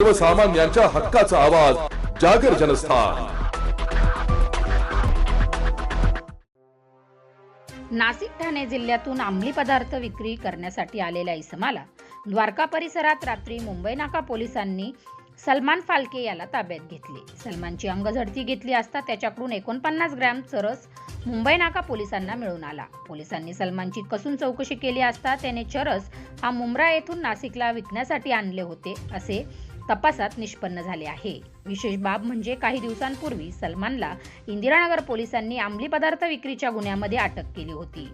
सर्वसामान्यांच्या हक्काचा आवाज जागर जनस्थान। नाशिक ठाणे जिल्ह्यातून अंमली पदार्थ विक्री करण्यासाठी आलेल्या इसमाला द्वारका परिसरात रात्री मुंबई नाका पोलिसांनी सलमान फाल्के याला ताब्यात घेतले। सलमानची अंगझडती घेतली असता त्याच्याकडून 49 ग्रॅम चरस मुंबई नाका पोलिसांना मिळून आला। पोलिसांनी सलमानची कसून चौकशी केली असता त्याने चरस हा मुंब्रा येथून नाशिकला विकण्यासाठी आणले होते असे तपासात निष्पन्न झाले आहे। विशेष बाब म्हणजे काही दिवसांपूर्वी सलमानला इंदिरानगर पोलिसांनी अंमली पदार्थ विक्रीच्या गुन्ह्यामध्ये अटक केली होती।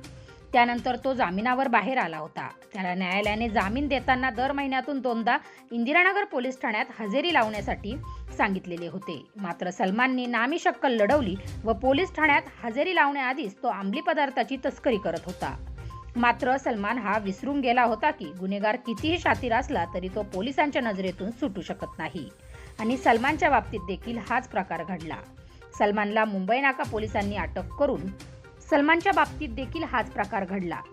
त्यानंतर तो जामिनावर बाहेर आला होता। त्याला न्यायालयाने जामीन देताना दर महिन्यातून 2दा इंदिरानगर पोलीस ठाण्यात हजेरी लावण्यासाठी सांगितलेले होते। मात्र सलमानने नामी शक्कल लढवली व पोलीस ठाण्यात हजेरी लावण्याआधीच तो अंमली पदार्थाची तस्करी करत होता। मात्र सलमान हा विसरून गेला होता की गुन्हेगार कितीही शातीर असला तरी तो पोलिसांच्या नजरेतून सुटू शकत नाही आणि सलमानच्या बाबतीत देखील हाच प्रकार घडला। सलमानला मुंबई नाका पोलिसांनी अटक करून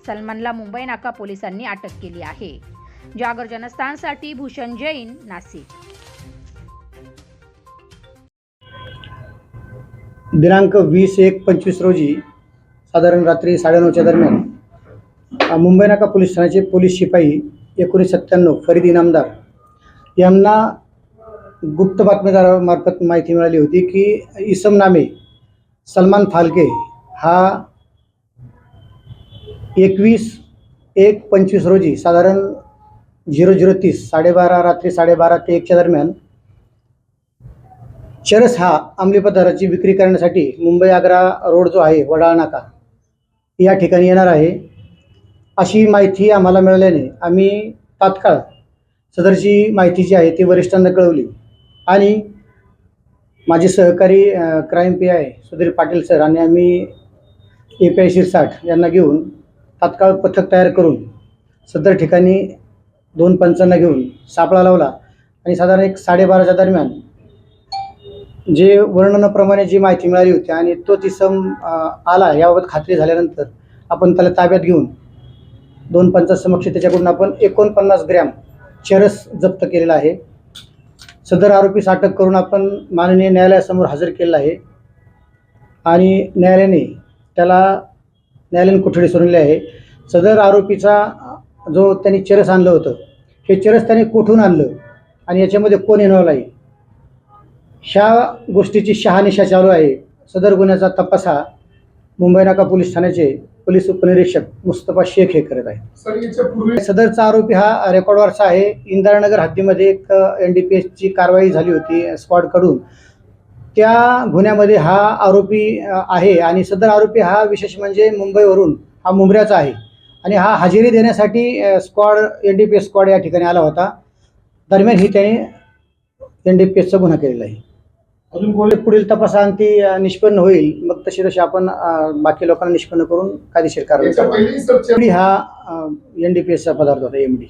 सलमानला मुंबई नाका पोलिसांनी अटक केली आहे। जागर जनस्थानसाठी भूषण जैन, नाशिक। दिनांक 20/1/25 रोजी साधारण रात्री 9:30च्या दरम्यान मुंबई नाका पोलीस ठाण्याचे पोलीस शिपाई 1997 फरीद इनामदार यांना गुप्त बातमीदारामार्फत माहिती मिळाली होती की इसम नामे सलमान फाल्के हा 21/1/25 रोजी साधारण 00:30 रात्री 12:30 ते 1च्या दरम्यान चरस हा अंमली पदार्थाची विक्री करण्यासाठी मुंबई आग्रा रोड जो आहे वडाळ नाका या ठिकाणी येणार आहे अशी माहिती आम्हाला मिळाल्याने आम्ही तात्काळ सदरची माहिती जी आहे ती वरिष्ठांना कळवली आणि माझे सहकारी crime PI Sudhir Patil sir आणि आम्ही API शिरसाट यांना घेऊन तात्काळ पथक तयार करून सदर ठिकाणी 2 पंचांना घेऊन सापळा लावला आणि साधारण 12:30च्या दरम्यान जे वर्णनाप्रमाणे जी माहिती मिळाली होती आणि तोच इसम आला याबाबत खात्री झाल्यानंतर आपण त्याला ताब्यात घेऊन 2 पंचांसमक्ष त्याच्याकडून आपण 49 ग्रॅम चरस जप्त केलेला आहे। सदर आरोपीस अटक करून आपण माननीय न्यायालयासमोर हजर केलेला आहे आणि न्यायालयाने कोठडी सुनावली आहे। सदर आरोपीचा जो त्यांनी चरस आणलं होतं हे चरस त्याने कुठून आणलं आणि याच्यामध्ये कोण इन्व्हॉल्व आहे ह्या गोष्टीची शहानिशा चालू आहे। सदर गुन्ह्याचा तपास हा मुंबई नाका पोलीस ठाण्याचे पोलीस उपनिरीक्षक मुस्तफा शेख हे करत आहेत। सदरचा आरोपी हा रेकॉर्डवरचा आहे। इंदिरानगर हद्दीमध्ये एक NDPS ची कारवाई झाली होती स्क्वॉडकडून, त्या गुन्ह्यामध्ये हा आरोपी आहे आणि सदर आरोपी हा विशेष म्हणजे मुंबईवरून हा मुंब्र्याचा आहे आणि हा हजेरी देण्यासाठी NDPS स्क्वॉड या ठिकाणी आला होता। दरम्यान ही त्याने NDPSचा गुन्हा केलेला आहे। अजून पुढील तपासांती निष्पन्न होईल मग तशी आपण बाकी लोकांना निष्पन्न करून कायदेशीर कारवाई करू। हा NDPSचा पदार्थ होता MD।